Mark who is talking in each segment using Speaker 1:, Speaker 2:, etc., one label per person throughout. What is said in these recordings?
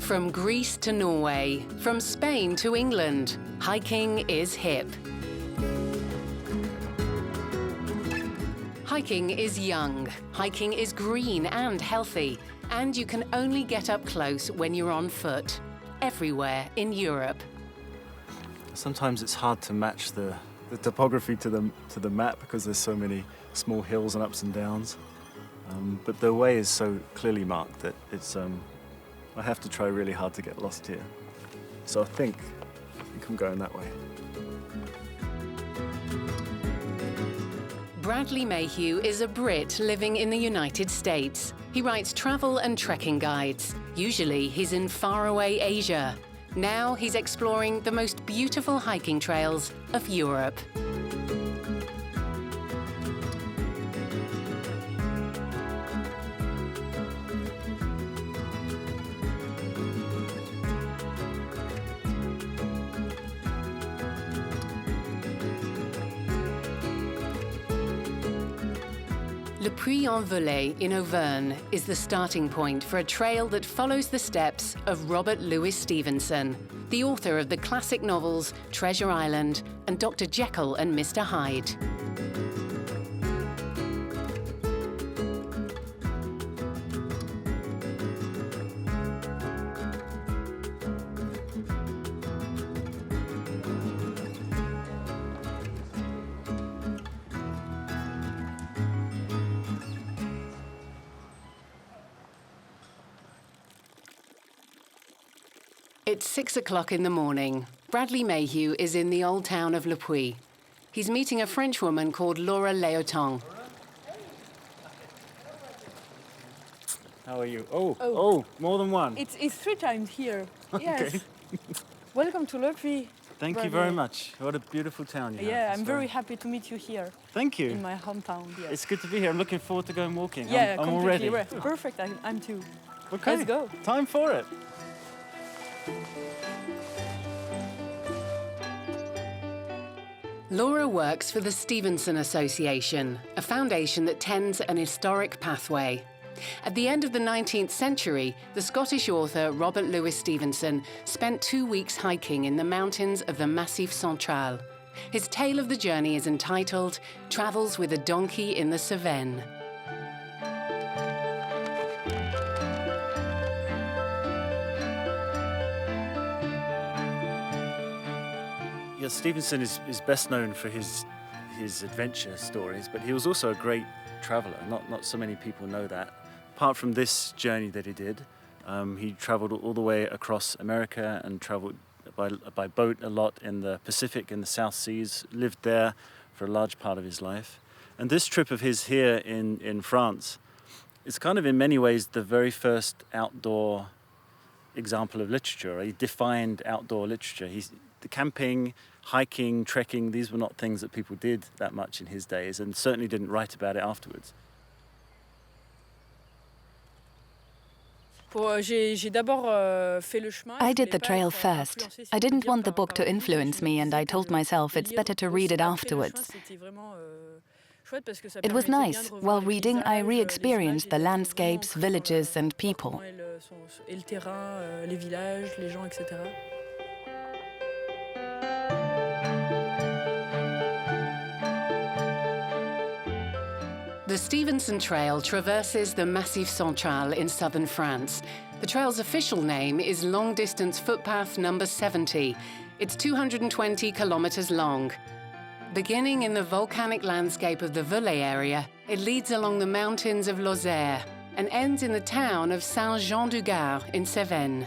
Speaker 1: From Greece to Norway, from Spain to England, hiking is hip. Hiking is young, hiking is green and healthy, and you can only get up close when you're on foot, everywhere in Europe.
Speaker 2: Sometimes it's hard to match the topography to the map because there's so many small hills and ups and downs. But the way is so clearly marked that it's I have to try really hard to get lost here. So I think I'm going that way.
Speaker 1: Bradley Mayhew is a Brit living in the United States. He writes travel and trekking guides. Usually he's in faraway Asia. Now he's exploring the most beautiful hiking trails of Europe. Le Puy-en-Velay in Auvergne is the starting point for a trail that follows the steps of Robert Louis Stevenson, the author of the classic novels Treasure Island and Dr. Jekyll and Mr. Hyde. It's 6 o'clock in the morning. Bradley Mayhew is in the old town of Le Puy. He's meeting a French woman called Laura Léoton.
Speaker 2: How are you? Oh, more than one.
Speaker 3: It's 3 times here.
Speaker 2: Okay.
Speaker 3: Yes. Welcome to Le Puy.
Speaker 2: Thank you very much. What a beautiful town you have.
Speaker 3: Yeah, I'm very happy to meet you here.
Speaker 2: Thank you.
Speaker 3: In my hometown. Yes.
Speaker 2: It's good to be here. I'm looking forward to going walking.
Speaker 3: Yeah,
Speaker 2: I'm already.
Speaker 3: Perfect. I'm too.
Speaker 2: Okay.
Speaker 3: Let's go.
Speaker 2: Time for it.
Speaker 1: Laura works for the Stevenson Association, a foundation that tends an historic pathway. At the end of the 19th century, the Scottish author Robert Louis Stevenson spent 2 weeks hiking in the mountains of the Massif Central. His tale of the journey is entitled Travels with a Donkey in the Cevennes.
Speaker 2: Yeah, Stevenson is best known for his adventure stories, but he was also a great traveller. Not so many people know that. Apart from this journey that he did, he travelled all the way across America and travelled by boat a lot in the Pacific and the South Seas, lived there for a large part of his life. And this trip of his here in France is kind of in many ways the very first outdoor example of literature. He defined outdoor literature. The camping, hiking, trekking, these were not things that people did that much in his days, and certainly didn't write about it afterwards.
Speaker 4: I did the trail first. I didn't want the book to influence me, and I told myself it's better to read it afterwards. It was nice. While reading, I re-experienced the landscapes, villages and people.
Speaker 1: The Stevenson Trail traverses the Massif Central in southern France. The trail's official name is Long Distance Footpath number 70. It's 220 kilometers long. Beginning in the volcanic landscape of the Velay area, it leads along the mountains of Lozère and ends in the town of Saint-Jean-du-Gard in Cevennes.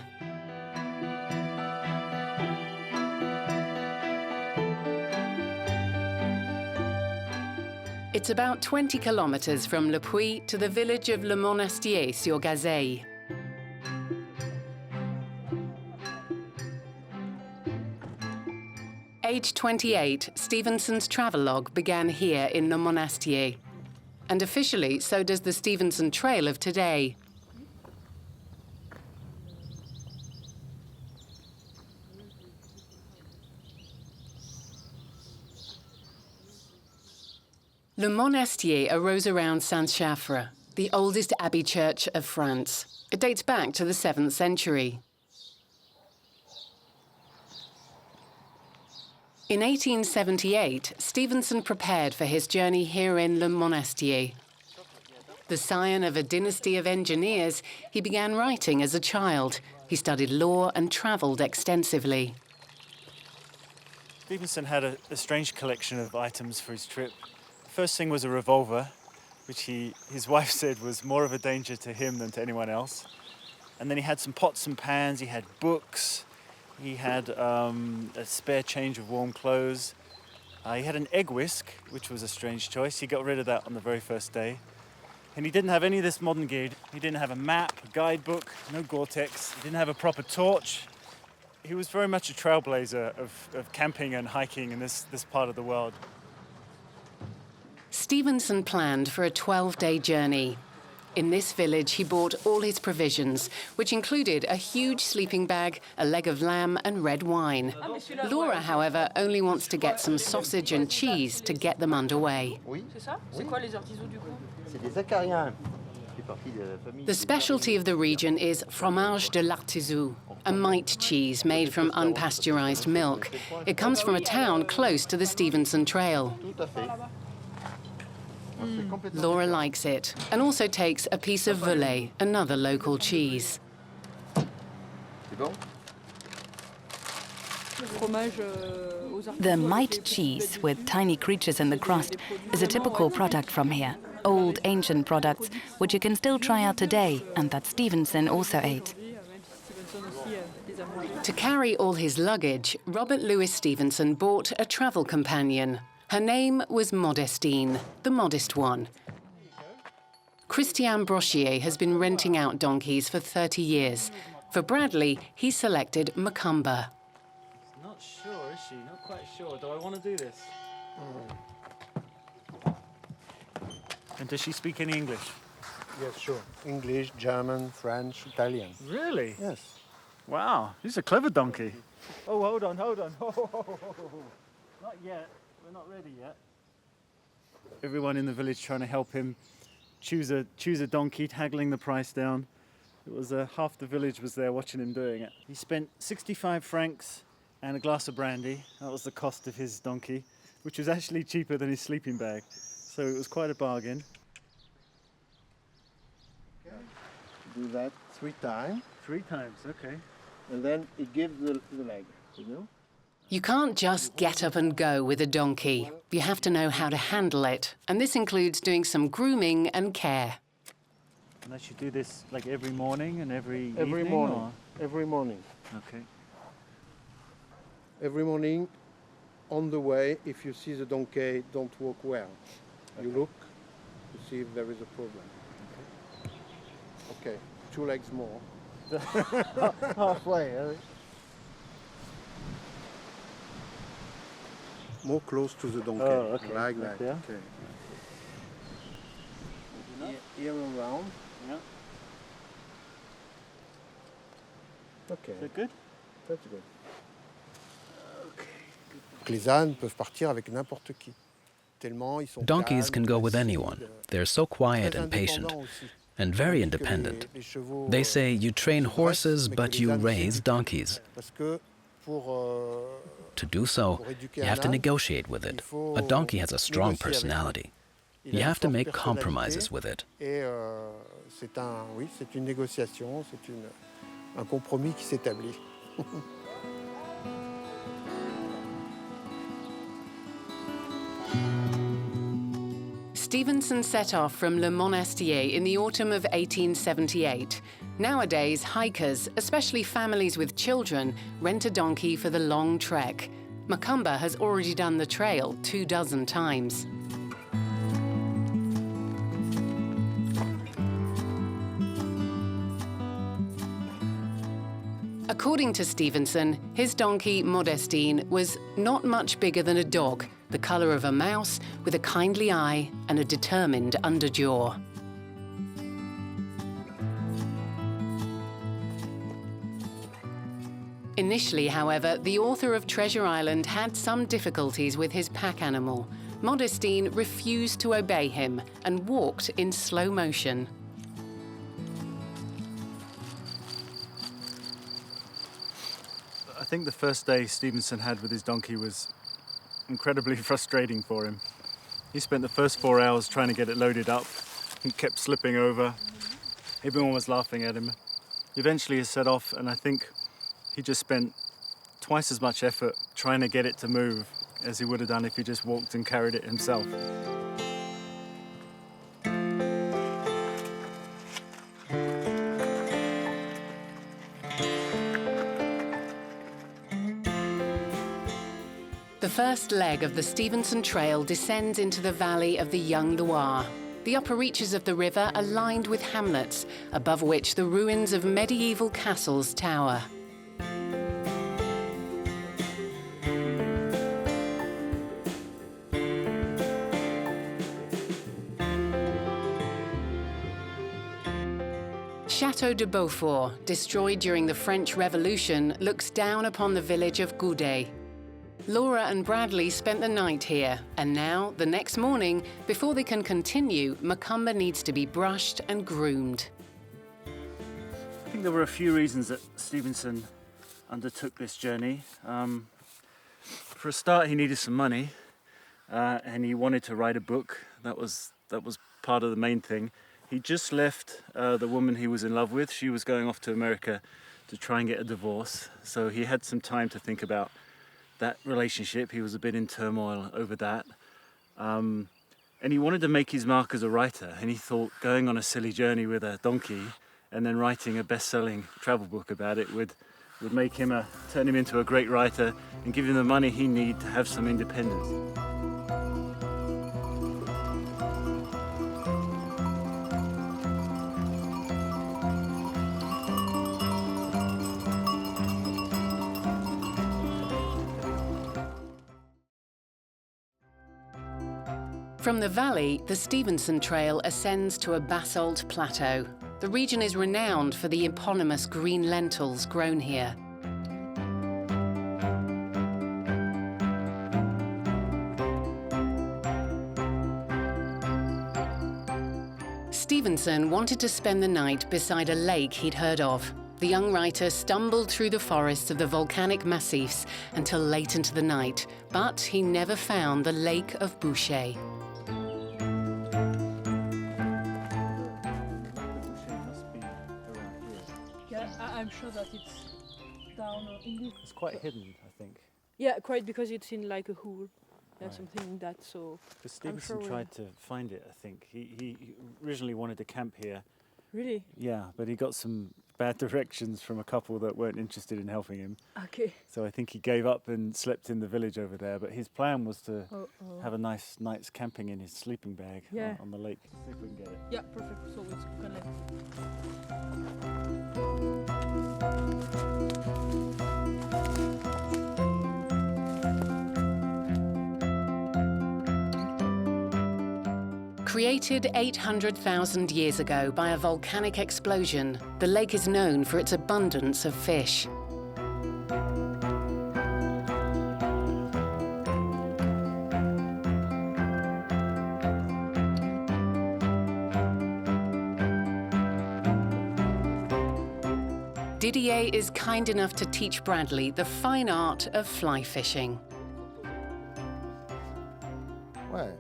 Speaker 1: It's about 20 kilometers from Le Puy to the village of Le Monastier-sur-Gazeille. Aged 28, Stevenson's travelogue began here in Le Monastier. And officially, so does the Stevenson Trail of today. Le Monastier arose around Saint-Chaffre, the oldest abbey church of France. It dates back to the 7th century. In 1878, Stevenson prepared for his journey here in Le Monastier. The scion of a dynasty of engineers, he began writing as a child. He studied law and travelled extensively.
Speaker 2: Stevenson had a strange collection of items for his trip. The first thing was a revolver, which his wife said was more of a danger to him than to anyone else. And then he had some pots and pans, he had books, he had a spare change of warm clothes. He had an egg whisk, which was a strange choice. He got rid of that on the very first day. And he didn't have any of this modern gear. He didn't have a map, a guidebook, no Gore-Tex. He didn't have a proper torch. He was very much a trailblazer of camping and hiking in this part of the world.
Speaker 1: Stevenson planned for a 12-day journey. In this village, he bought all his provisions, which included a huge sleeping bag, a leg of lamb and red wine. Laura, however, only wants to get some sausage and cheese to get them underway. The specialty of the region is fromage de l'Artisou, a mite cheese made from unpasteurized milk. It comes from a town close to the Stevenson Trail. Laura likes it and also takes a piece of Velay, another local cheese.
Speaker 4: The mite cheese, with tiny creatures in the crust, is a typical product from here. Old, ancient products, which you can still try out today, and that Stevenson also ate.
Speaker 1: To carry all his luggage, Robert Louis Stevenson bought a travel companion. Her name was Modestine, the modest one. Christian Brochier has been renting out donkeys for 30 years. For Bradley, he selected Macumber.
Speaker 2: Not sure, is she? Not quite sure. Do I want to do this? And does she speak any English?
Speaker 5: Yes, sure. English, German, French, Italian.
Speaker 2: Really?
Speaker 5: Yes.
Speaker 2: Wow, he's a clever donkey. Oh, hold on. Not yet. We're not ready yet. Everyone in the village trying to help him choose a donkey, haggling the price down. It was half the village was there watching him doing it. He spent 65 francs and a glass of brandy. That was the cost of his donkey, which was actually cheaper than his sleeping bag. So it was quite a bargain.
Speaker 5: Okay. Do that 3 times.
Speaker 2: 3 times, okay.
Speaker 5: And then it gives the leg, you know?
Speaker 1: You can't just get up and go with a donkey. You have to know how to handle it. And this includes doing some grooming and care.
Speaker 2: And I should do this like every morning and every
Speaker 5: Every
Speaker 2: evening?
Speaker 5: morning.
Speaker 2: Or?
Speaker 5: Every morning.
Speaker 2: Okay.
Speaker 5: Every morning, on the way, if you see the donkey don't walk well, you look to see if there is a problem. Okay, 2 legs more.
Speaker 2: Halfway.
Speaker 5: More close to the donkey,
Speaker 2: Oh, okay.
Speaker 5: like that.
Speaker 2: Yeah.
Speaker 5: Okay. Ear around.
Speaker 2: Yeah.
Speaker 5: Okay,
Speaker 2: Is that good?
Speaker 5: that's good. Les ânes peuvent partir avec n'importe qui. Tellement ils sont
Speaker 6: Donkeys can
Speaker 5: calmes,
Speaker 6: go with
Speaker 5: faciles,
Speaker 6: anyone. They're so quiet
Speaker 5: très
Speaker 6: and patient,
Speaker 5: indépendants aussi.
Speaker 6: and very
Speaker 5: Tandis que
Speaker 6: independent.
Speaker 5: les chevaux,
Speaker 6: They say you train
Speaker 5: restent,
Speaker 6: horses,
Speaker 5: mais que
Speaker 6: but
Speaker 5: les
Speaker 6: you
Speaker 5: ânes
Speaker 6: raise
Speaker 5: s'éduquent.
Speaker 6: donkeys.
Speaker 5: Parce que pour
Speaker 6: To do so,
Speaker 5: pour éduquer
Speaker 6: you
Speaker 5: un
Speaker 6: have to
Speaker 5: âne,
Speaker 6: negotiate with it.
Speaker 5: il faut
Speaker 6: A donkey has a strong
Speaker 5: négocier avec lui.
Speaker 6: personality.
Speaker 5: Il
Speaker 6: You
Speaker 5: a
Speaker 6: have to
Speaker 5: une
Speaker 6: make
Speaker 5: forte
Speaker 6: compromises
Speaker 5: personnalité
Speaker 6: with it.
Speaker 5: Et c'est une négociation, c'est un compromis qui s'établit.
Speaker 1: Stevenson set off from Le Monastier in the autumn of 1878. Nowadays, hikers, especially families with children, rent a donkey for the long trek. Macumber has already done the trail 24 times. According to Stevenson, his donkey, Modestine, was not much bigger than a dog, the colour of a mouse, with a kindly eye and a determined underjaw. Initially, however, the author of Treasure Island had some difficulties with his pack animal. Modestine refused to obey him and walked in slow motion.
Speaker 2: I think the first day Stevenson had with his donkey was incredibly frustrating for him. He spent the first 4 hours trying to get it loaded up. He kept slipping over. Everyone was laughing at him. Eventually he set off, and I think he just spent twice as much effort trying to get it to move as he would have done if he just walked and carried it himself.
Speaker 1: The first leg of the Stevenson Trail descends into the valley of the young Loire. The upper reaches of the river are lined with hamlets, above which the ruins of medieval castles tower. Château de Beaufort, destroyed during the French Revolution, looks down upon the village of Goudet. Laura and Bradley spent the night here, and now, the next morning, before they can continue, Macumber needs to be brushed and groomed.
Speaker 2: I think there were a few reasons that Stevenson undertook this journey. For a start, he needed some money, and he wanted to write a book. That was part of the main thing. He just left the woman he was in love with. She was going off to America to try and get a divorce, so he had some time to think about that relationship. He was a bit in turmoil over that. And he wanted to make his mark as a writer, and he thought going on a silly journey with a donkey and then writing a best-selling travel book about it would make him turn him into a great writer and give him the money he needed to have some independence.
Speaker 1: From the valley, the Stevenson Trail ascends to a basalt plateau. The region is renowned for the eponymous green lentils grown here. Stevenson wanted to spend the night beside a lake he'd heard of. The young writer stumbled through the forests of the volcanic massifs until late into the night, but he never found the Lake of Boucher.
Speaker 3: I'm sure that it's down in this.
Speaker 2: It's quite hidden, I think.
Speaker 3: Yeah, quite, because it's in like a hole. Yeah,
Speaker 2: Right.
Speaker 3: something like that. So
Speaker 2: Because Stevenson
Speaker 3: sure
Speaker 2: tried to find it, I think. He originally wanted to camp here.
Speaker 3: really,
Speaker 2: Yeah, but he got some bad directions from a couple that weren't interested in helping him.
Speaker 3: okay.
Speaker 2: So I think he gave up and slept in the village over there. But his plan was to have a nice night's camping in his sleeping bag
Speaker 3: Yeah.
Speaker 2: on the lake. See if we can get it.
Speaker 3: Yeah, perfect. So it's connected.
Speaker 1: Created 800,000 years ago by a volcanic explosion, the lake is known for its abundance of fish. Didier is kind enough to teach Bradley the fine art of fly fishing.
Speaker 7: Ouais.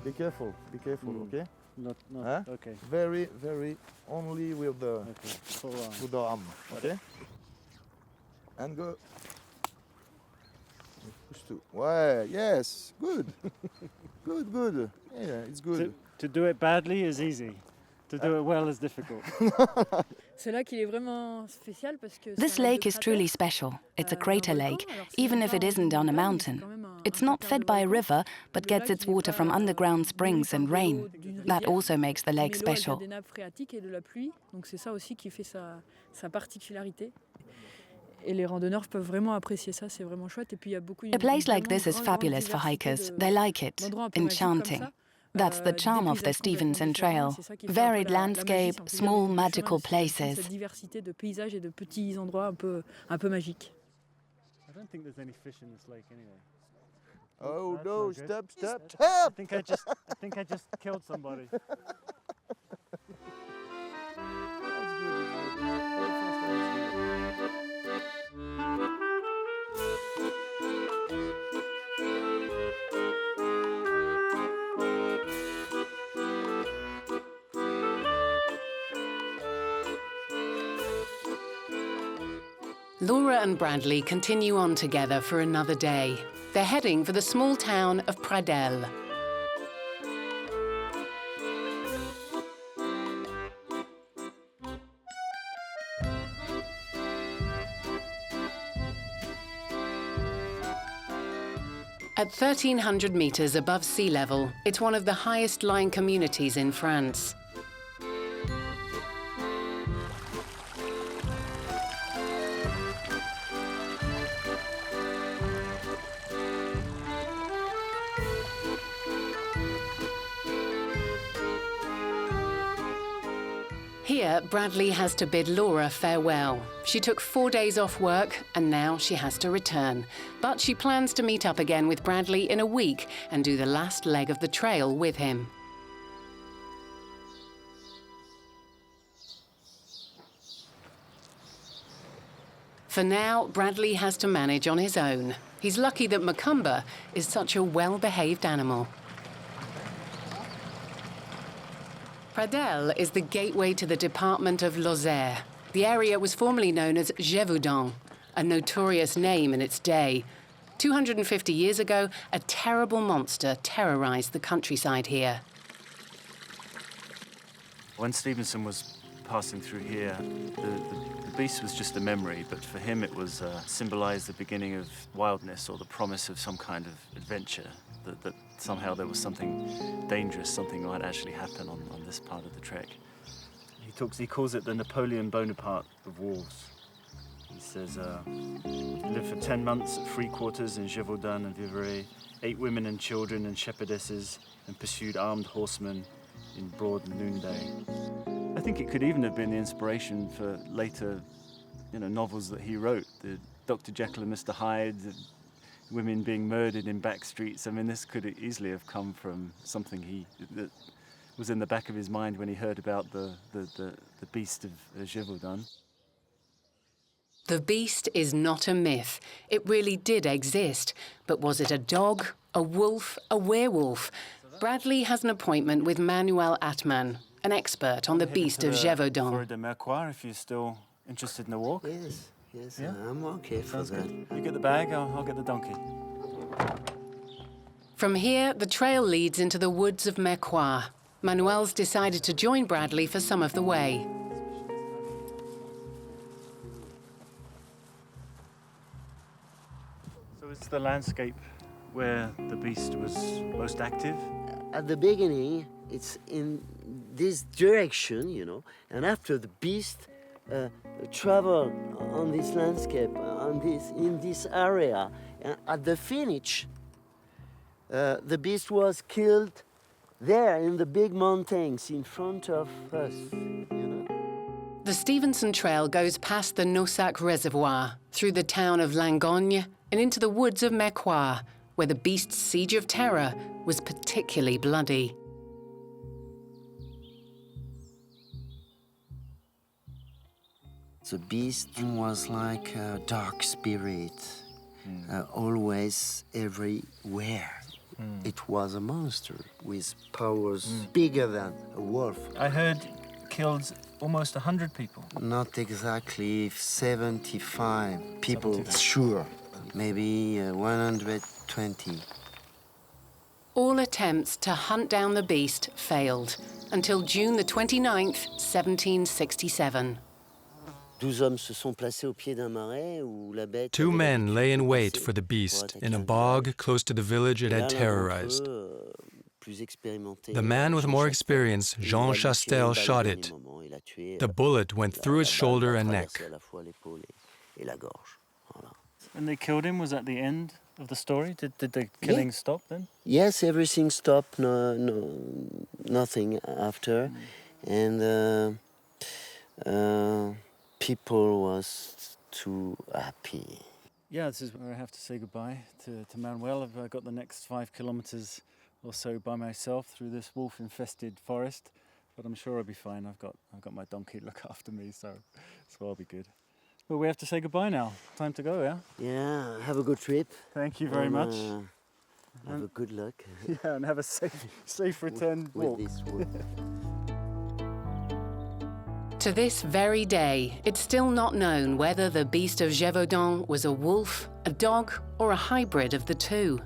Speaker 7: Be careful, okay?
Speaker 2: Not
Speaker 7: Huh?
Speaker 2: okay.
Speaker 7: Very, very, only with the
Speaker 2: Okay. Full on.
Speaker 7: with the arm, okay? And go. Push to. Ouais, yes, good. good. Yeah, it's good.
Speaker 2: To do it badly is easy. To do it well is difficult.
Speaker 3: C'est là qu'il est vraiment spécial parce que
Speaker 4: This lake is truly special. It's a crater lake, even if it isn't on a mountain. It's not fed by a river, but gets its water from underground springs and rain. That also makes the lake special.
Speaker 3: Des nappes phréatiques et de la pluie, donc c'est ça aussi qui fait sa particularité. Et les randonneurs peuvent vraiment apprécier ça, c'est vraiment chouette. Et puis il y a beaucoup.
Speaker 4: A place like this is fabulous for hikers. They like it. Enchanting. That's the charm of the Stevenson Trail. Varied landscape, small magical places.
Speaker 3: Cette diversité de paysages et de petits endroits un peu magiques.
Speaker 2: I don't think there's any fish in this lake anyway.
Speaker 7: Oh
Speaker 2: That's
Speaker 7: no,
Speaker 2: not good.
Speaker 7: stop!
Speaker 2: I think I just killed somebody.
Speaker 1: Laura and Bradley continue on together for another day. They're heading for the small town of Pradelles. At 1,300 meters above sea level, it's one of the highest lying communities in France. Here, Bradley has to bid Laura farewell. She took 4 days off work and now she has to return. But she plans to meet up again with Bradley in a week and do the last leg of the trail with him. For now, Bradley has to manage on his own. He's lucky that Macumber is such a well-behaved animal. Pradelles is the gateway to the department of Lozère. The area was formerly known as Gévaudan, a notorious name in its day. 250 years ago, a terrible monster terrorized the countryside here.
Speaker 2: When Stevenson was passing through here, the beast was just a memory, but for him it was symbolized the beginning of wildness or the promise of some kind of adventure, that somehow there was something dangerous, something might actually happen on this part of the trek. He calls it the Napoleon Bonaparte of wolves. He says, lived for 10 months at free quarters in Gévaudan and Vivarais, 8 women and children and shepherdesses, and pursued armed horsemen in broad noonday. I think it could even have been the inspiration for later, novels that he wrote. The Dr. Jekyll and Mr. Hyde, the women being murdered in back streets. I mean, this could easily have come from something that was in the back of his mind when he heard about the Beast of Gévaudan.
Speaker 1: The beast is not a myth. It really did exist. But was it a dog, a wolf, a werewolf? Bradley has an appointment with Manuel Atman, an expert on the Beast of Gévaudan.
Speaker 2: Forêt de Mercoire, if you're still interested in the walk.
Speaker 8: Yes,
Speaker 2: Yeah?
Speaker 8: I'm okay for that.
Speaker 2: You get the bag, I'll get the donkey.
Speaker 1: From here, the trail leads into the woods of Mercoire. Manuel's decided to join Bradley for some of the way.
Speaker 2: So it's the landscape where the beast was most active?
Speaker 8: At the beginning, it's in this direction, and after the beast travel on this landscape, in this area, and at the finish, the beast was killed there in the big mountains in front of us,
Speaker 1: The Stevenson Trail goes past the Naussac Reservoir, through the town of Langogne, and into the woods of Mercoire, where the beast's siege of terror was particularly bloody.
Speaker 8: The beast was like a dark spirit, always everywhere. It was a monster with powers bigger than a wolf.
Speaker 2: I heard killed almost 100 people.
Speaker 8: Not exactly 75 people, 75. Sure. Maybe 120.
Speaker 1: All attempts to hunt down the beast failed until June the 29th, 1767.
Speaker 9: 2 men lay in wait for the beast in a bog close to the village it had terrorized. The man with more experience, Jean Chastel, shot it. The bullet went through his shoulder and neck.
Speaker 2: And they killed him? Was that the end of the story? Did the killing stop then?
Speaker 8: Yes, everything stopped. Nothing after. And people was too happy.
Speaker 2: Yeah, this is where I have to say goodbye to Manuel. I've got the next 5 kilometers or so by myself through this wolf-infested forest, but I'm sure I'll be fine. I've got my donkey to look after me, so I'll be good. But we have to say goodbye now. Time to go, yeah?
Speaker 8: Yeah, have a good trip.
Speaker 2: Thank you very much.
Speaker 8: Have a good luck.
Speaker 2: Yeah, and have a safe return walk.
Speaker 8: With this wolf.
Speaker 1: To this very day, it's still not known whether the Beast of Gévaudan was a wolf, a dog, or a hybrid of the two.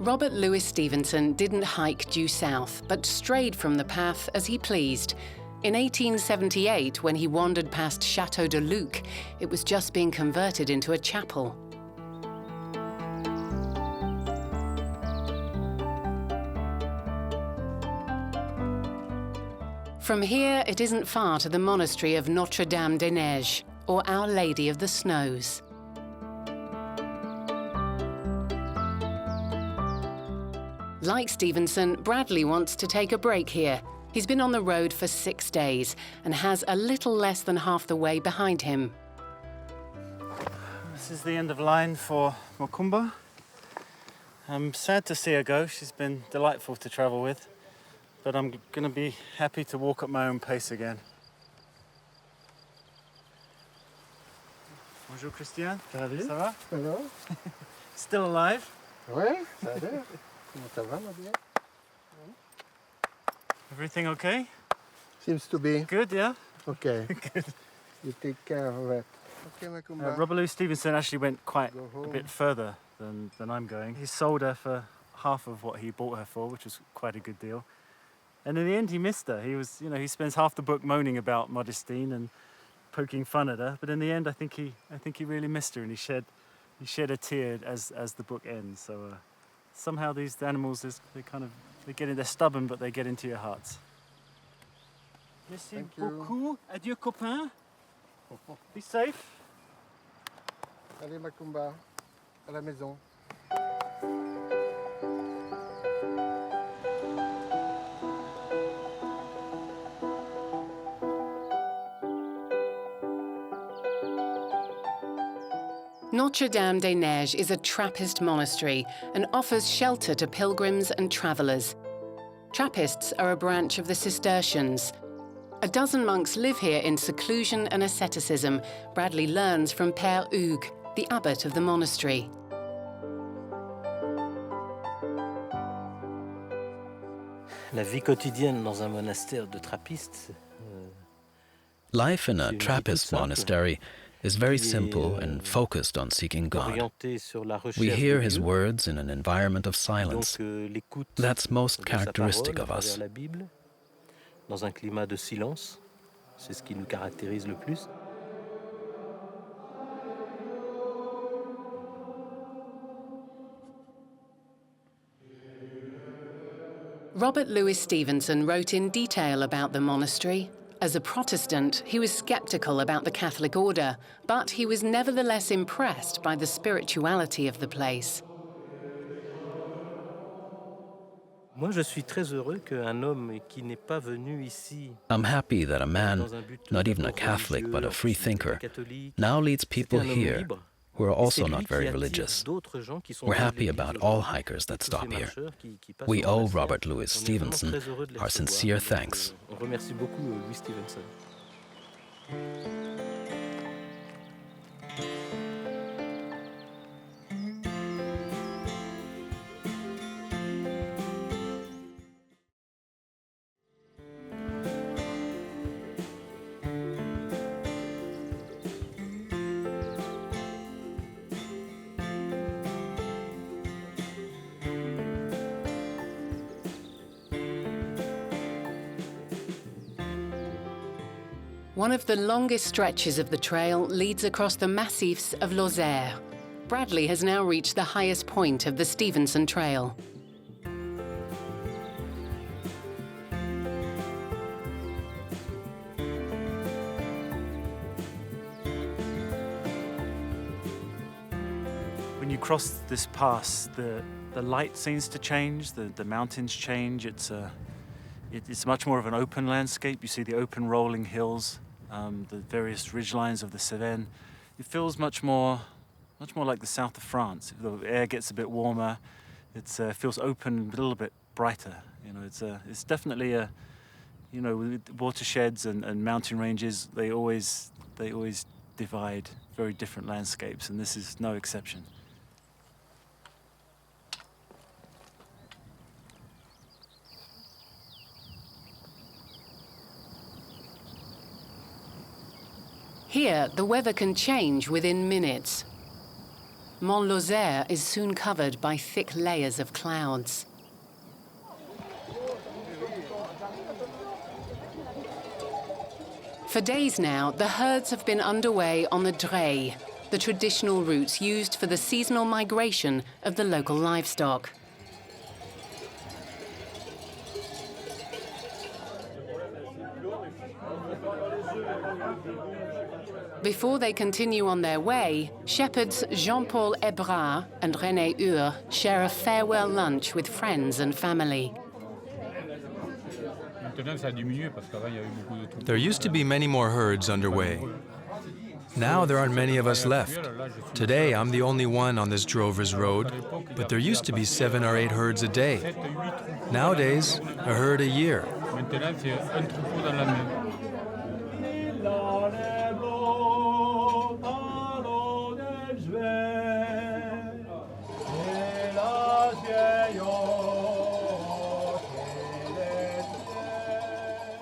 Speaker 1: Robert Louis Stevenson didn't hike due south, but strayed from the path as he pleased. In 1878, when he wandered past Chateau de Luc, it was just being converted into a chapel. From here, it isn't far to the monastery of Notre-Dame-des-Neiges, or Our Lady of the Snows. Like Stevenson, Bradley wants to take a break here. He's been on the road for 6 days and has a little less than half the way behind him.
Speaker 2: This is the end of line for Mokumba. I'm sad to see her go. She's been delightful to travel with, but I'm going to be happy to walk at my own pace again. Bonjour Christian.
Speaker 5: Salut.
Speaker 2: Ça va?
Speaker 5: Hello.
Speaker 2: Still alive?
Speaker 5: Ouais, ça a l'air. Comment ça va, ma bien?
Speaker 2: Everything okay?
Speaker 5: Seems to be.
Speaker 2: Good, yeah?
Speaker 5: Okay. Good. You take care of it. Okay, Makumba.
Speaker 2: Robert Louis Stevenson actually went quite
Speaker 5: Go
Speaker 2: a
Speaker 5: home.
Speaker 2: bit further than I'm going. He sold her for half of what he bought her for, which was quite a good deal. And in the end, he missed her. He was, he spends half the book moaning about Modestine and poking fun at her. But in the end, I think he really missed her, and he shed a tear as the book ends. So somehow these animals, they're stubborn, but they get into your hearts. Merci
Speaker 5: Thank you.
Speaker 2: beaucoup. Adieu, copain. Be safe.
Speaker 5: Allez, Makumba, à la maison.
Speaker 1: Notre-Dame-des-Neiges is a Trappist monastery and offers shelter to pilgrims and travellers. Trappists are a branch of the Cistercians. A dozen monks live here in seclusion and asceticism. Bradley learns from Père Hugues, the abbot of the monastery.
Speaker 10: La vie quotidienne dans un monastère de trappistes.
Speaker 6: Life in a Trappist monastery is very simple and focused on seeking God. We hear His words in an environment of silence. That's most characteristic of us.
Speaker 10: Dans un climat de silence, c'est ce qui nous caractérise le plus.
Speaker 1: Robert Louis Stevenson wrote in detail about the monastery. As a Protestant, he was skeptical about the Catholic order, but he was nevertheless impressed by the spirituality of the place.
Speaker 10: Moi, je suis très heureux qu'un homme qui n'est pas venu ici.
Speaker 6: I'm happy that a man, not even a Catholic but a free thinker, now leads people here who are also not very religious. We're happy about all hikers that stop here. We owe Robert Louis Stevenson our sincere thanks.
Speaker 10: On remercie beaucoup Louis Stevenson.
Speaker 1: One of the longest stretches of the trail leads across the Massifs of Lozère. Bradley has now reached the highest point of the Stevenson Trail.
Speaker 2: When you cross this pass, the light seems to change, the mountains change. It's much more of an open landscape. You see the open rolling hills, the various ridgelines of the Cevennes. It feels much more like the south of France. The air gets a bit warmer. It feels open, a little bit brighter. It's definitely You know, with watersheds and mountain ranges, they always divide very different landscapes, and this is no exception.
Speaker 1: Here, the weather can change within minutes. Mont Lozère is soon covered by thick layers of clouds. For days now, the herds have been underway on the Drée, the traditional routes used for the seasonal migration of the local livestock. Before they continue on their way, shepherds Jean-Paul Hébrard and René Ure share a farewell lunch with friends and family.
Speaker 9: There used to be many more herds underway. Now there aren't many of us left. Today I'm the only one on this drover's road, but there used to be 7 or 8 herds a day. Nowadays, a herd a year.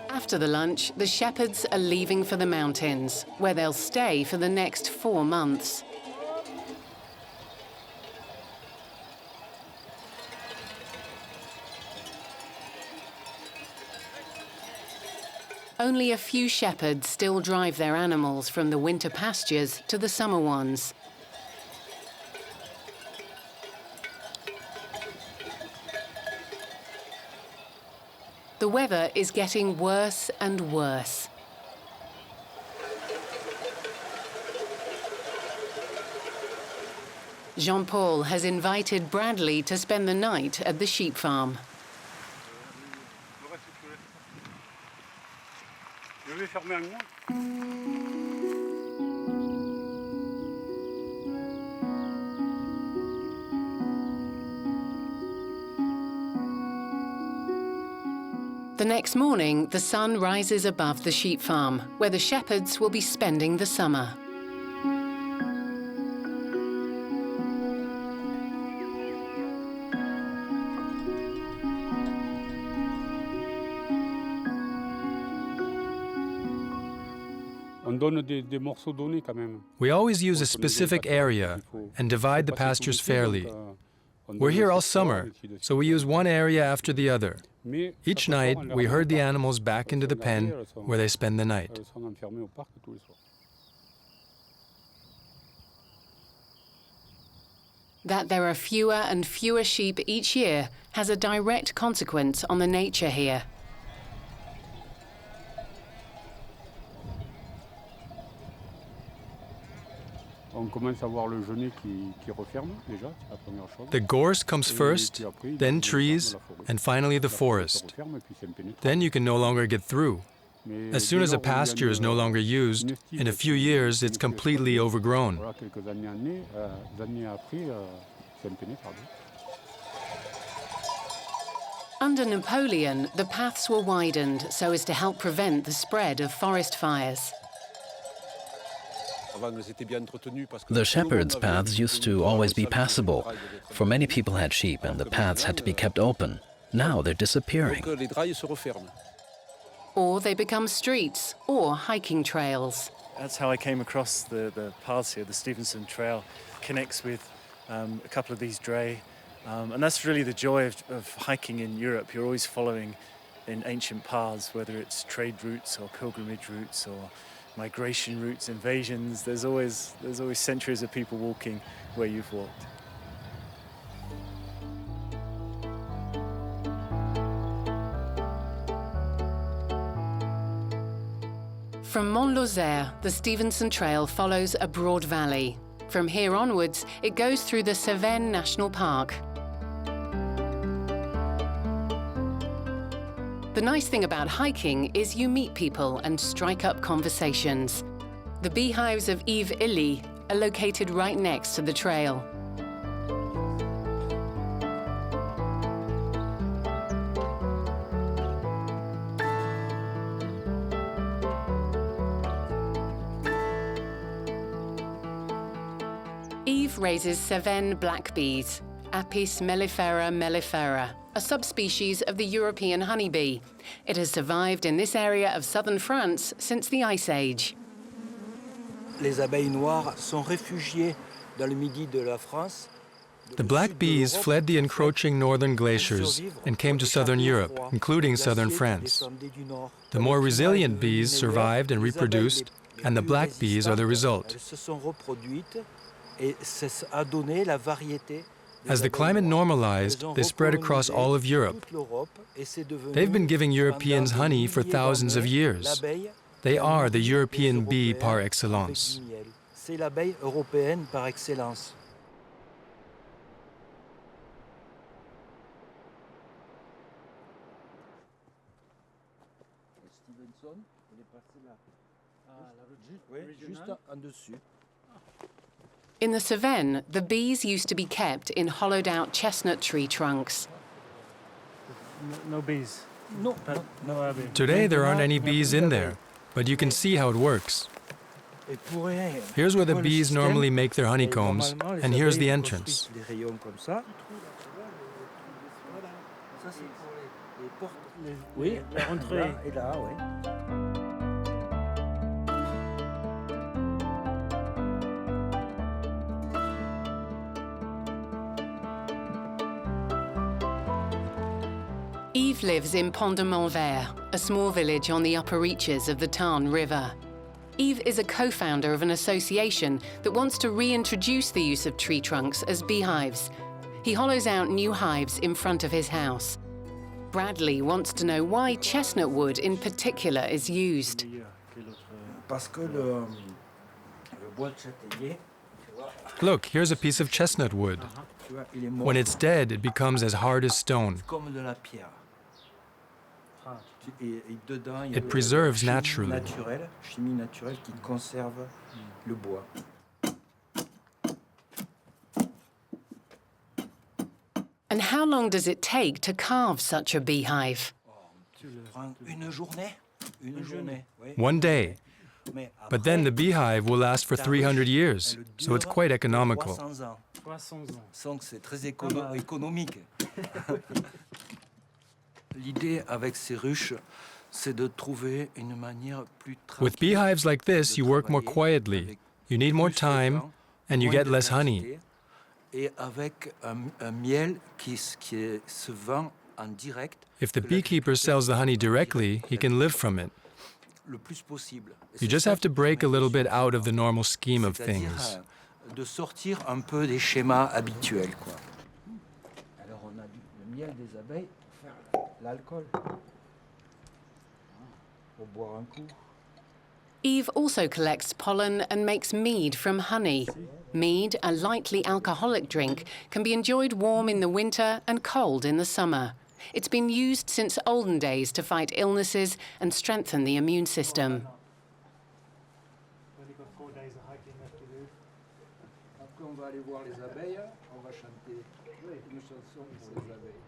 Speaker 1: After the lunch, the shepherds are leaving for the mountains, where they'll stay for the next 4 months. Only a few shepherds still drive their animals from the winter pastures to the summer ones. The weather is getting worse and worse. Jean-Paul has invited Bradley to spend the night at the sheep farm. The next morning, the sun rises above the sheep farm, where the shepherds will be spending the summer.
Speaker 9: We always use a specific area and divide the pastures fairly. We're here all summer, so we use one area after the other. Each night, we herd the animals back into the pen where they spend the night.
Speaker 1: That there are fewer and fewer sheep each year has a direct consequence on the nature here.
Speaker 9: The gorse comes first, then trees, and finally the forest. Then you can no longer get through. As soon as a pasture is no longer used, in a few years it's completely overgrown.
Speaker 1: Under Napoleon, the paths were widened so as to help prevent the spread of forest fires.
Speaker 6: The shepherds' paths used to always be passable, for many people had sheep and the paths had to be kept open. Now they're disappearing.
Speaker 1: Or they become streets or hiking trails.
Speaker 2: That's how I came across the paths here. The Stevenson Trail connects with a couple of these Drée. And that's really the joy of hiking in Europe. You're always following in ancient paths, whether it's trade routes or pilgrimage routes or migration routes, invasions. There's always centuries of people walking where you've walked.
Speaker 1: From Mont Lozère, the Stevenson Trail follows a broad valley. From here onwards, it goes through the Cévennes National Park. The nice thing about hiking is you meet people and strike up conversations. The beehives of Yves Illy are located right next to the trail. Yves raises Cevennes black bees, Apis mellifera mellifera, a subspecies of the European honeybee. It has survived in this area of southern France since the Ice Age.
Speaker 11: Les abeilles noires sont réfugiées dans le midi de la France.
Speaker 9: The black bees fled the encroaching northern glaciers and came to southern Europe, including southern France. The more resilient bees survived and reproduced, and the black bees are the result. As the climate normalized, they spread across all of Europe. They've been giving Europeans honey for thousands of years. They are the European bee par excellence.
Speaker 11: C'est l'abeille européenne par excellence. Stevenson, il est passé là. Ah, la juste en dessus.
Speaker 1: In the Cevennes, the bees used to be kept in hollowed-out chestnut tree trunks.
Speaker 2: No bees.
Speaker 11: No.
Speaker 9: Today there aren't any bees in there, but you can see how it works. Here's where the bees normally make their honeycombs, and here's the entrance.
Speaker 11: Oui, l'entrée est là, oui.
Speaker 1: Yves lives in Pont-de-Montvert, a small village on the upper reaches of the Tarn River. Yves is a co-founder of an association that wants to reintroduce the use of tree trunks as beehives. He hollows out new hives in front of his house. Bradley wants to know why chestnut wood in particular is used.
Speaker 11: Parce que le bois de châtaignier.
Speaker 9: Look, here's a piece of chestnut wood. When it's dead, it becomes as hard as stone. It preserves naturally.
Speaker 11: Chimie naturelle qui conserve le bois.
Speaker 1: And how long does it take to carve such a beehive?
Speaker 11: Une journée.
Speaker 9: One day. But then the beehive will last for 300 years, so it's quite economical.
Speaker 11: C'est très économique. L'idée avec ces ruches, c'est de trouver une manière plus tranquille.
Speaker 9: With beehives like this, you work more quietly. You need more time, and you get less honey.
Speaker 11: Et avec un miel qui se vend en direct.
Speaker 9: If the beekeeper sells the honey directly, he can live from it.
Speaker 11: Le plus possible.
Speaker 9: You just have to break a little bit out of the normal scheme of things.
Speaker 11: De sortir un peu des schémas habituels, quoi. Alors on a le miel des abeilles pour faire l'alcool. Pour boire un coup.
Speaker 1: Yves also collects pollen and makes mead from honey. Mead, a lightly alcoholic drink, can be enjoyed warm in the winter and cold in the summer. It's been used since olden days to fight illnesses and strengthen the immune system.
Speaker 11: Après, on va aller voir les abeilles, on va chanter une chanson pour les abeilles.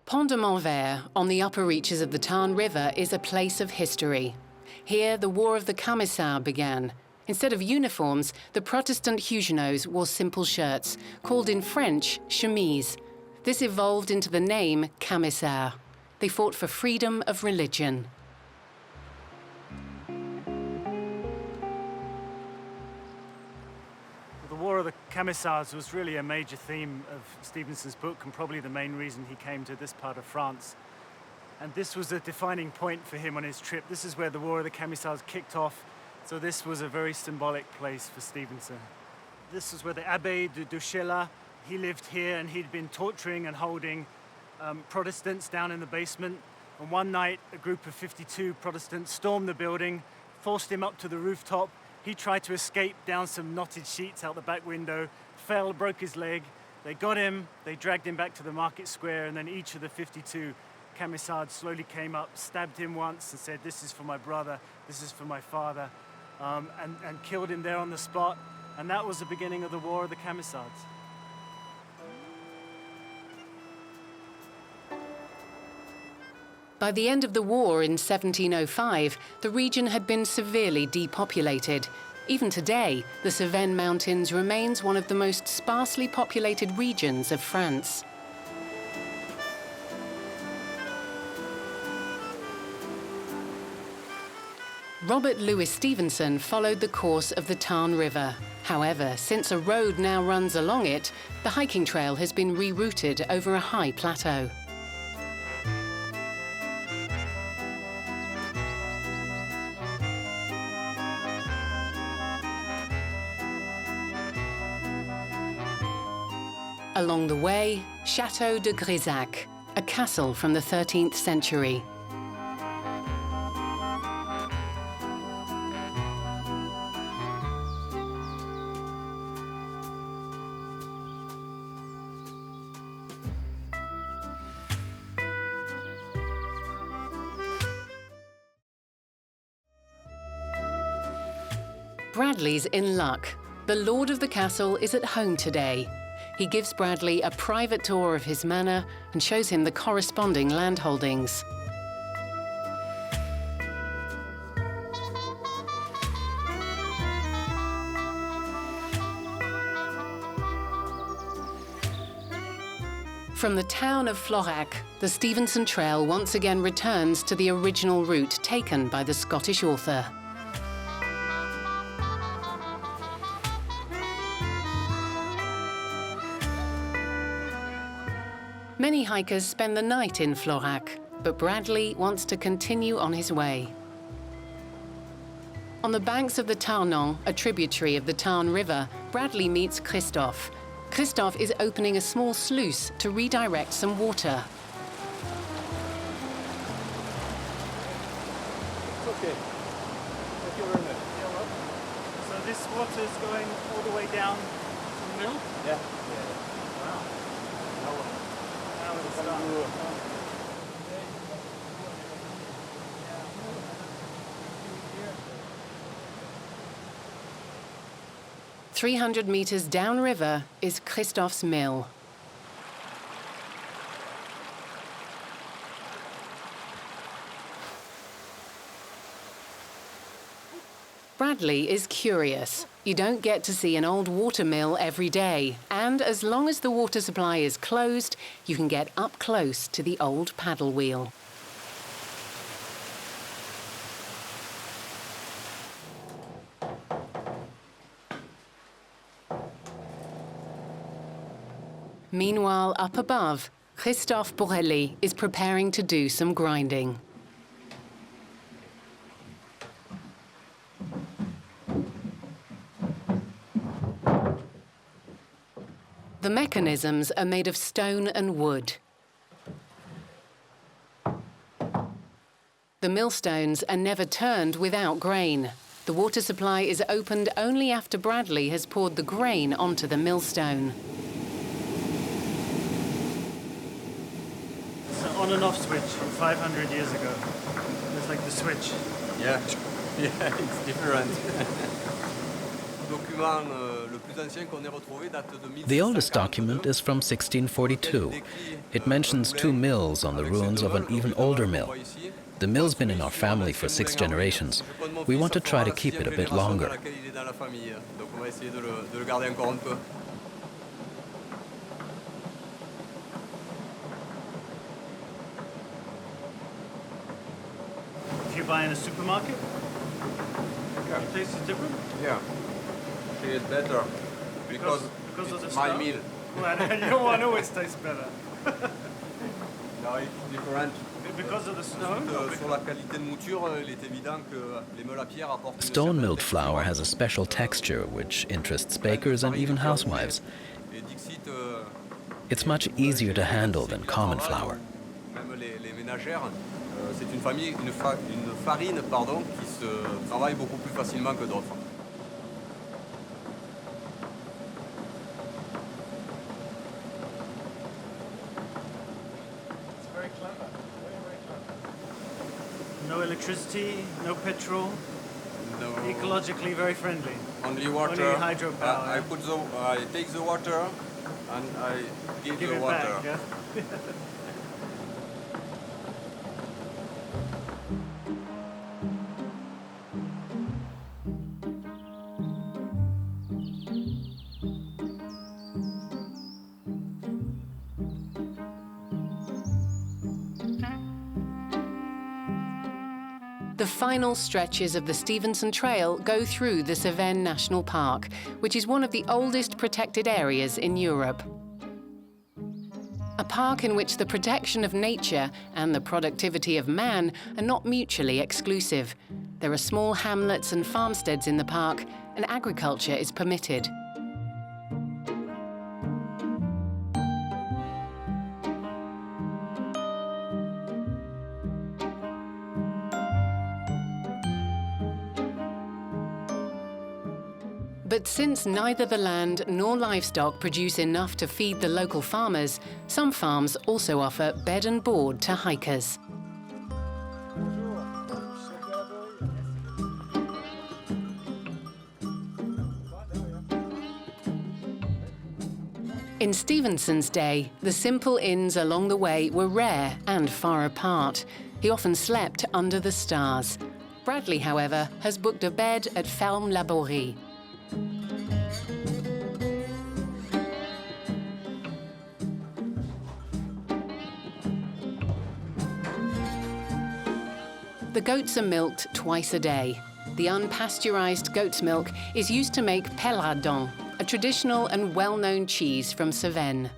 Speaker 1: Pont-de-Montvert, on the upper reaches of the Tarn River, is a place of history. Here, the War of the Camisards began. Instead of uniforms, the Protestant Huguenots wore simple shirts, called in French chemise. This evolved into the name Camisards. They fought for freedom of religion.
Speaker 2: The War of the Camisards was really a major theme of Stevenson's book and probably the main reason he came to this part of France. And this was a defining point for him on his trip. This is where the War of the Camisards kicked off. So this was a very symbolic place for Stevenson. This is where the Abbé de Duchela, he lived here and he'd been torturing and holding Protestants down in the basement. And one night, a group of 52 Protestants stormed the building, forced him up to the rooftop. He tried to escape down some knotted sheets out the back window, fell, broke his leg. They got him, they dragged him back to the market square, and then each of the 52 Camisards slowly came up, stabbed him once and said, "This is for my brother, this is for my father," and killed him there on the spot. And that was the beginning of the War of the Camisards.
Speaker 1: By the end of the war in 1705, the region had been severely depopulated. Even today, the Cevennes Mountains remains one of the most sparsely populated regions of France. Robert Louis Stevenson followed the course of the Tarn River. However, since a road now runs along it, the hiking trail has been rerouted over a high plateau. Along the way, Château de Grisac, a castle from the 13th century. Bradley's in luck. The lord of the castle is at home today. He gives Bradley a private tour of his manor and shows him the corresponding landholdings. From the town of Florac, the Stevenson Trail once again returns to the original route taken by the Scottish author. Many hikers spend the night in Florac, but Bradley wants to continue on his way. On the banks of the Tarnon, a tributary of the Tarn River, Bradley meets Christophe. Christophe is opening a small sluice to redirect some water.
Speaker 2: Okay. Thank you very much. So this water is going all the way down to the mill? Yeah. Wow. Now it's done.
Speaker 1: 300 meters downriver is Christophe's mill. Bradley is curious. You don't get to see an old water mill every day, and as long as the water supply is closed, you can get up close to the old paddle wheel. Meanwhile, up above, Christophe Borelli is preparing to do some grinding. The mechanisms are made of stone and wood. The millstones are never turned without grain. The water supply is opened only after Bradley has poured the grain onto the millstone.
Speaker 2: It's an on and off switch from 500 years ago. It's like the switch.
Speaker 12: Yeah, it's different.
Speaker 6: The oldest document is from 1642. It mentions 2 mills on the ruins of an even older mill. The mill's been in our family for 6 generations. We want to try to keep it a bit longer.
Speaker 2: If you buy in a supermarket, the taste is different?
Speaker 12: Yeah. It's better because
Speaker 2: of the
Speaker 12: it's my
Speaker 2: snow?
Speaker 12: meal.
Speaker 2: Well, you don't want to always taste better.
Speaker 12: No, it's different.
Speaker 2: Because of the snow?
Speaker 6: Stone-milled flour has a special texture which interests bakers and even housewives. It's much easier to handle than common flour.
Speaker 12: C'est une farine qui se travaille beaucoup plus facilement que d'autres.
Speaker 2: No electricity, no petrol. No. Ecologically very friendly.
Speaker 12: Only water.
Speaker 2: Only hydropower.
Speaker 12: I take the water and I give the
Speaker 2: it
Speaker 12: water.
Speaker 2: Back, yeah?
Speaker 1: final stretches of the Stevenson Trail go through the Cévennes National Park, which is one of the oldest protected areas in Europe. A park in which the protection of nature and the productivity of man are not mutually exclusive. There are small hamlets and farmsteads in the park, and agriculture is permitted. But since neither the land nor livestock produce enough to feed the local farmers, some farms also offer bed and board to hikers. In Stevenson's day, the simple inns along the way were rare and far apart. He often slept under the stars. Bradley, however, has booked a bed at Ferme-Laborie. The goats are milked twice a day. The unpasteurized goat's milk is used to make Gévaudan, a traditional and well-known cheese from Cevennes.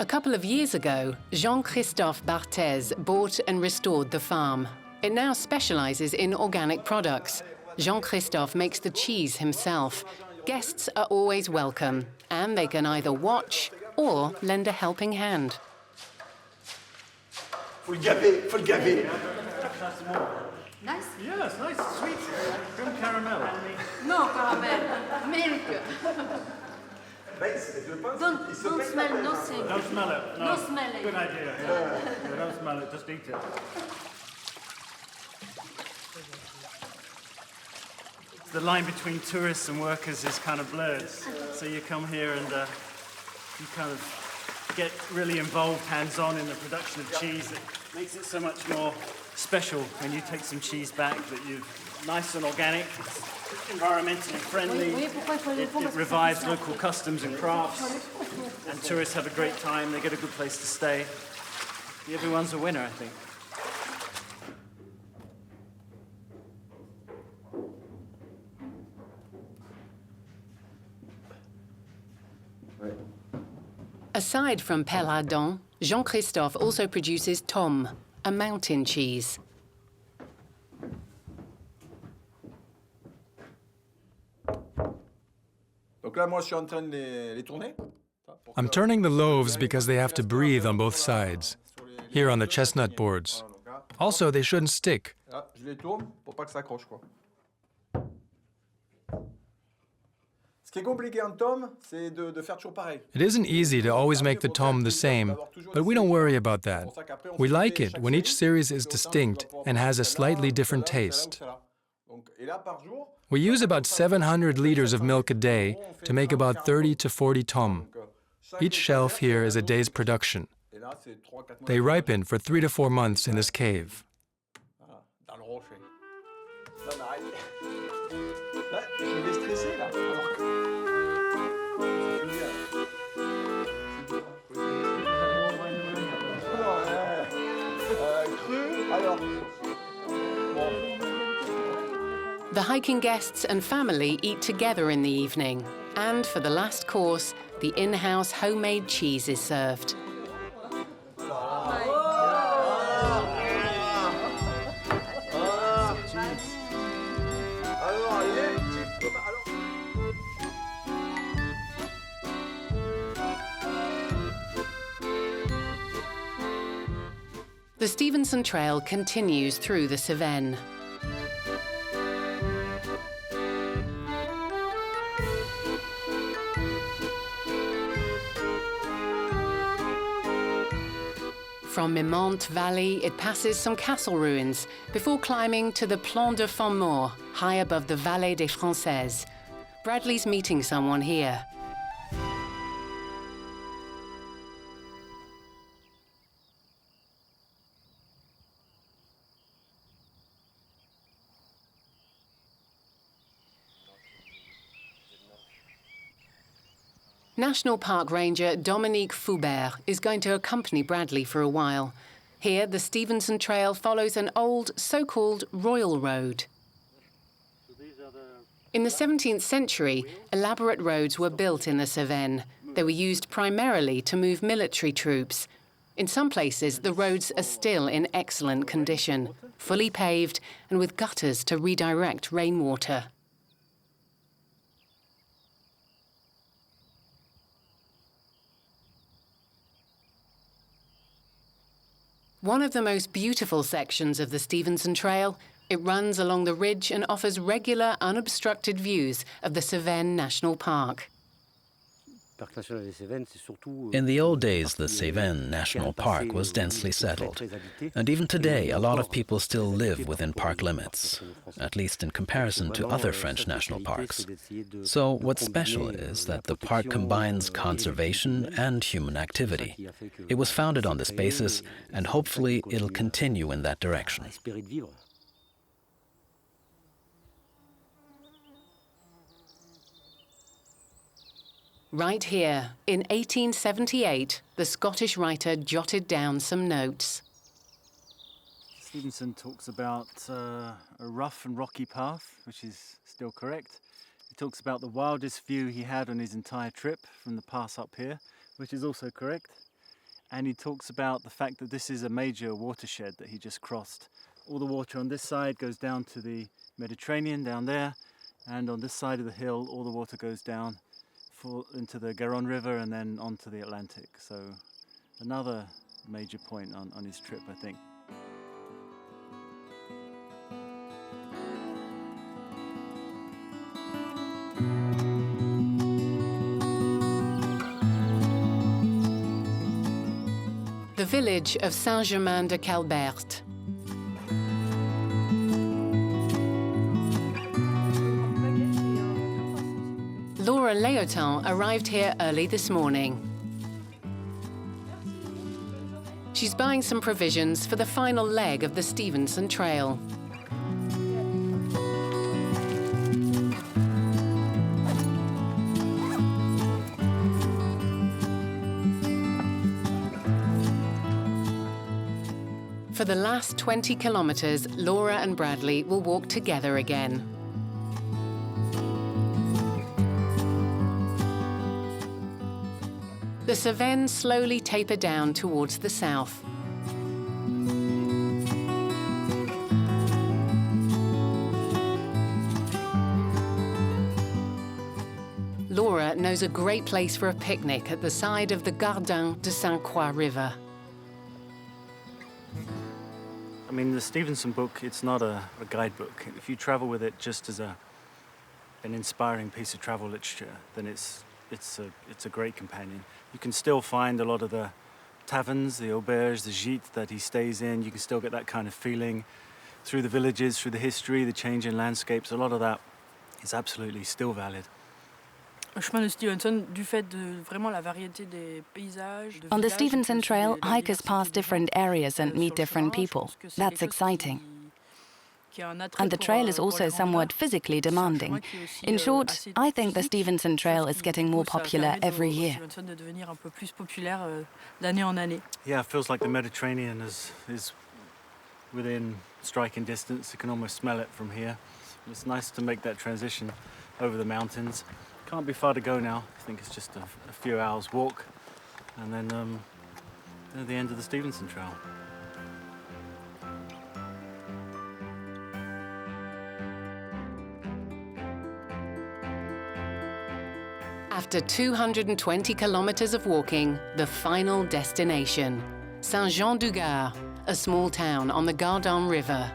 Speaker 1: A couple of years ago, Jean-Christophe Barthez bought and restored the farm. It now specializes in organic products. Jean-Christophe makes the cheese himself. Guests are always welcome, and they can either watch or lend a helping hand.
Speaker 13: Faut le gaver, faut le gaver.
Speaker 2: Nice? Yes, nice, sweet. From caramel.
Speaker 14: No caramel, milk. Don't smell nothing.
Speaker 2: Don't smell it.
Speaker 14: No smell it.
Speaker 2: Good idea. Yeah, don't smell it, just eat it. The line between tourists and workers is kind of blurred. So you come here and you kind of get really involved, hands-on in the production of cheese. It makes it so much more special when you take some cheese back that you've nice and organic, it's environmentally friendly, it revives local customs and crafts, and tourists have a great time, they get a good place to stay. Everyone's a winner, I think.
Speaker 1: Aside from Gévaudan, Jean-Christophe also produces Tom, a mountain cheese.
Speaker 9: I'm turning the loaves because they have to breathe on both sides, here on the chestnut boards. Also, they shouldn't stick. It isn't easy to always make the tome the same, but we don't worry about that. We like it when each series is distinct and has a slightly different taste. We use about 700 liters of milk a day to make about 30 to 40 tomes. Each shelf here is a day's production. They ripen for 3 to 4 months in this cave.
Speaker 1: The hiking guests and family eat together in the evening, and for the last course, the in-house homemade cheese is served. The Stevenson Trail continues through the Cevennes. From Mimont Valley, it passes some castle ruins before climbing to the Plan de Font-Maur, high above the Vallée des Françaises. Bradley's meeting someone here. National Park Ranger Dominique Foubert is going to accompany Bradley for a while. Here, the Stevenson Trail follows an old, so-called royal road. In the 17th century, elaborate roads were built in the Cevennes. They were used primarily to move military troops. In some places, the roads are still in excellent condition, fully paved and with gutters to redirect rainwater. One of the most beautiful sections of the Stevenson Trail, it runs along the ridge and offers regular, unobstructed views of the Cévennes National Park.
Speaker 6: In the old days, the Cévennes National Park was densely settled, and even today a lot of people still live within park limits, at least in comparison to other French national parks. So what's special is that the park combines conservation and human activity. It was founded on this basis, and hopefully it'll continue in that direction.
Speaker 1: Right here, in 1878, the Scottish writer jotted down some notes.
Speaker 2: Stevenson talks about a rough and rocky path, which is still correct. He talks about the wildest view he had on his entire trip from the pass up here, which is also correct. And he talks about the fact that this is a major watershed that he just crossed. All the water on this side goes down to the Mediterranean down there, and on this side of the hill, all the water goes down into the Garonne River and then onto the Atlantic. So another major point on his trip, I think.
Speaker 1: The village of Saint-Germain-de-Calbert. Laura Léotin arrived here early this morning. She's buying some provisions for the final leg of the Stevenson Trail. For the last 20 kilometers, Laura and Bradley will walk together again. The Cevennes slowly taper down towards the south. Laura knows a great place for a picnic at the side of the Gardin de Sainte-Croix River.
Speaker 2: I mean, the Stevenson book, it's not a guidebook. If you travel with it just as an inspiring piece of travel literature, then it's a great companion. You can still find a lot of the taverns, the auberges, the gîtes that he stays in. You can still get that kind of feeling through the villages, through the history, the change in landscapes. A lot of that is absolutely still valid.
Speaker 3: On the
Speaker 4: Stevenson Trail, hikers pass different areas and meet different people. That's exciting. And the trail is also somewhat physically demanding. In short, I think the Stevenson Trail is getting more popular every year.
Speaker 2: Yeah, it feels like the Mediterranean is within striking distance. You can almost smell it from here. It's nice to make that transition over the mountains. Can't be far to go now. I think it's just a few hours walk, and then at the end of the Stevenson Trail.
Speaker 1: After 220 kilometers of walking, the final destination, Saint-Jean-du-Gard, a small town on the Gardon River.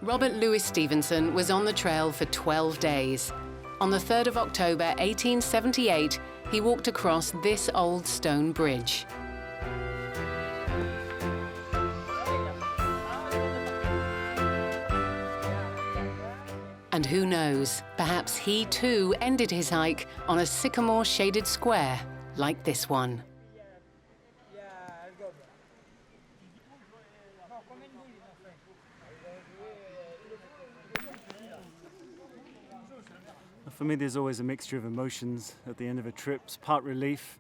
Speaker 1: Robert Louis Stevenson was on the trail for 12 days. On the 3rd of October 1878, he walked across this old stone bridge. And who knows, perhaps he too ended his hike on a sycamore-shaded square like this one.
Speaker 2: For me, there's always a mixture of emotions at the end of a trip. It's part relief,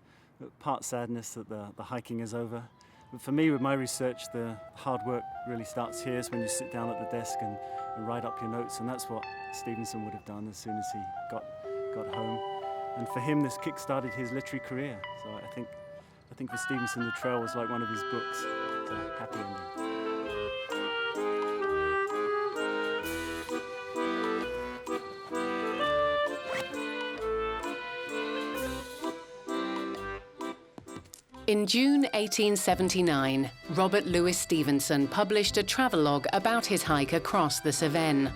Speaker 2: part sadness that the hiking is over. But for me, with my research, the hard work really starts here. It's when you sit down at the desk and write up your notes, and that's what Stevenson would have done as soon as he got home. And for him, this kick-started his literary career. So I think for Stevenson, the trail was like one of his books. It's a happy ending.
Speaker 1: In June 1879, Robert Louis Stevenson published a travelogue about his hike across the Cevennes.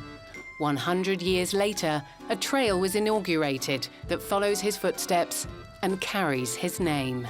Speaker 1: 100 years later, a trail was inaugurated that follows his footsteps and carries his name.